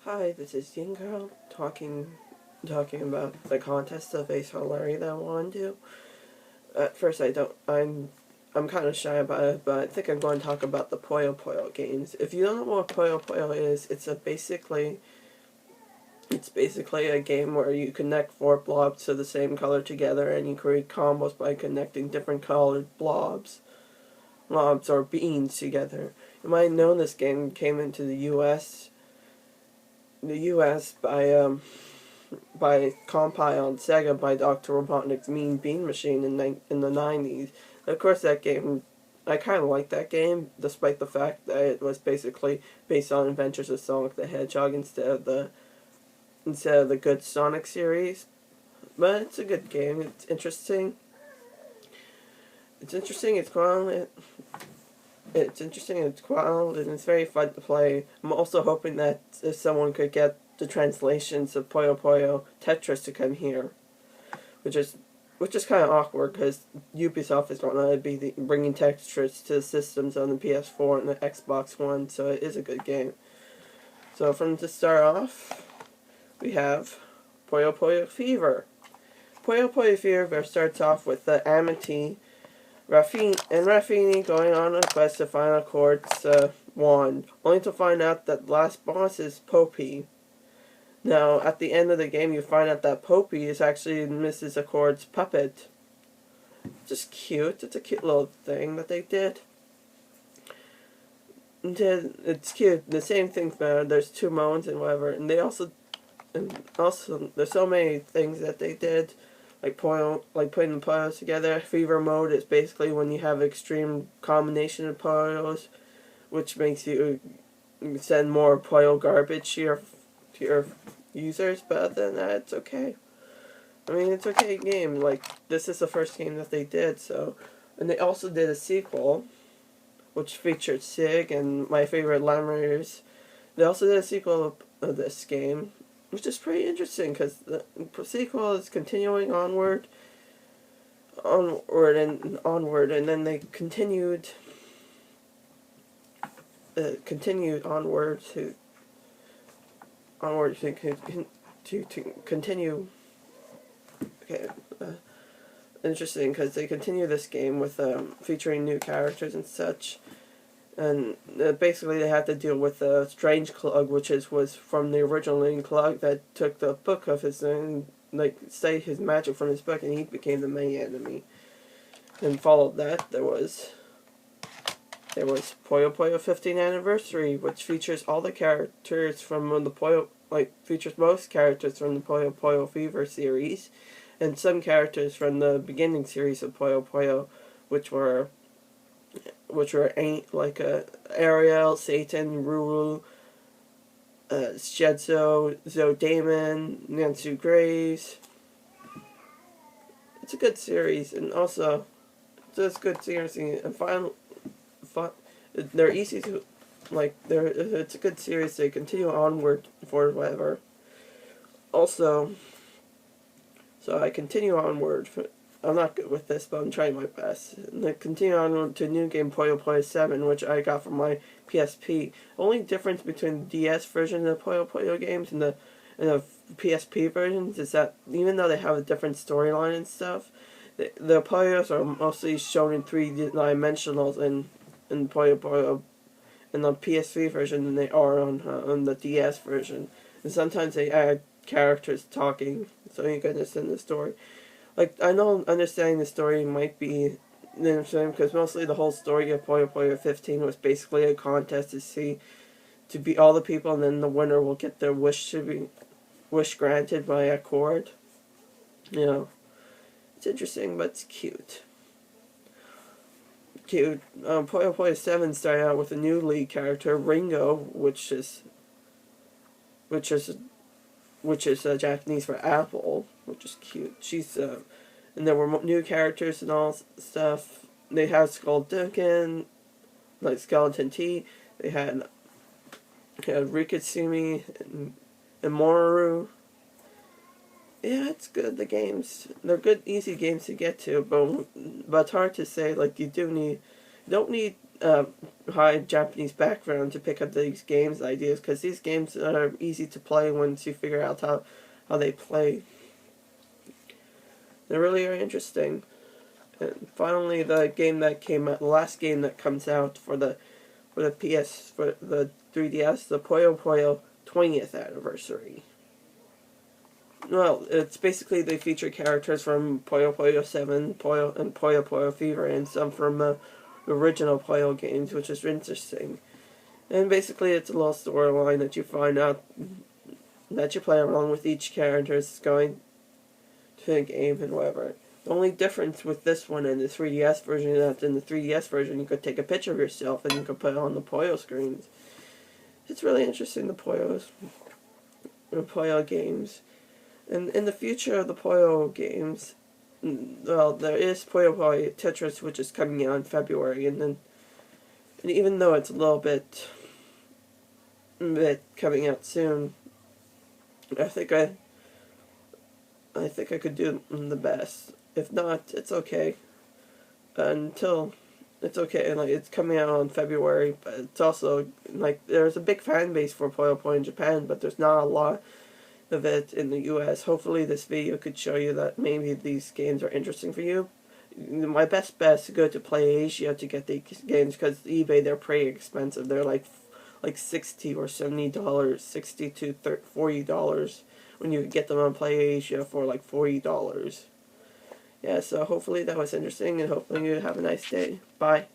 Hi, this is Yingo talking about the contest of Ace Larry that I want to do. At first, I'm kind of shy about it, but I think I'm going to talk about the Puyo Puyo games. If you don't know what Puyo Puyo is, it's basically a game where you connect four blobs to the same color together, and you create combos by connecting different colored blobs or beans together. You might know this game came into the U.S. by compiled Sega by Dr. Robotnik's Mean Bean Machine in the 90s. Of course, that game, I kind of like that game, despite the fact that it was basically based on Adventures of Sonic the Hedgehog instead of the good Sonic series. But it's a good game. It's interesting. It's interesting. It's wild. It's interesting. It's wild, and it's very fun to play. I'm also hoping that if someone could get the translations of Puyo Puyo Tetris to come here, which is kind of awkward because Ubisoft is going to be bringing Tetris to the systems on the PS4 and the Xbox One, so it is a good game. So to start off, we have Puyo Puyo Fever. Puyo Puyo Fever starts off with the Amity, Rafini going on a quest to find a quartz wand, only to find out that the last boss is Poppy. Now, at the end of the game, you find out that Poppy is actually Mrs. Accord's puppet. Just cute. It's a cute little thing that they did. It's cute. The same thing's better. There's two modes and whatever, and also there's so many things that they did, like putting the Puyos together. Fever mode is basically when you have extreme combination of Puyos, which makes you send more Puyo garbage to your users, but other than that, it's okay. I mean, it's okay game. Like, this is the first game that they did, so. And they also did a sequel, which featured Sig and my favorite Lammers. They also did a sequel of this game, which is pretty interesting, because the sequel is continuing onward, and then they continued onward to continue. Okay, interesting because they continue this game with featuring new characters and such, and basically they had to deal with the Strange Clug, which was from the original Link Clug that took the book of his own, studied his magic from his book, and he became the main enemy. And followed that, there was Puyo Puyo 15th Anniversary, which features all the characters from features most characters from the Puyo Puyo Fever series, and some characters from the beginning series of Puyo Puyo, which were Ariel, Satan, Ruru, Shetzo, Zodamon, Nansu Graves. It's a good series, and also it's a good series, and they're easy to, it's a good series. They continue onward for whatever. Also, so I continue onward. I'm not good with this, but I'm trying my best. And I continue on to new game Puyo Puyo 7, which I got from my PSP. Only difference between the DS version of the Puyo Puyo games and the PSP versions is that even though they have a different storyline and stuff, the Puyos are mostly shown in 3 dimensionals in Puyo Puyo in the PSP version than they are on the DS version. And sometimes they add characters talking so you can understand the story. I know understanding the story might be because mostly the whole story of Puyo Puyo 15 was basically a contest to beat all the people, and then the winner will get their wish granted by a court. You know, it's interesting, but it's cute. Puyo Puyo 7 started out with a new lead character, Ringo, which is Japanese for apple, which is cute. And there were new characters and all stuff. They had Skullduggan, like Skeleton T. They had Rikatsumi and Moru. Yeah, it's good. The games, they're good, easy games to get to, but it's hard to say. You don't need high Japanese background to pick up these games ideas, because these games are easy to play once you figure out how they play. They really are interesting. And finally, the game that came out, the last game that comes out for the PS, for the 3DS, the Puyo Puyo 20th anniversary. Well, it's basically they feature characters from Puyo Puyo 7, and Puyo Puyo Fever, and some from the original Puyo games, which is interesting. And basically, it's a little storyline that you find out, that you play along with each character is going to the game and whatever. The only difference with this one and the 3DS version is that in the 3DS version you could take a picture of yourself and you could put it on the Puyo screens. It's really interesting, the Puyo games. And in the future of the Puyo games, well, there is Puyo Puyo Tetris, which is coming out in February, and even though it's a little bit coming out soon, I think I could do the best. If not, it's okay. Until it's okay, like it's coming out in February, but it's also like there's a big fan base for Puyo Puyo in Japan, but there's not a lot of it in the US. Hopefully this video could show you that maybe these games are interesting for you. My best bet is to go to PlayAsia to get these games, because eBay, they're pretty expensive. They're like $60 or $70, $60 to $40 when you get them on PlayAsia for like $40. Yeah, so hopefully that was interesting, and hopefully you have a nice day. Bye.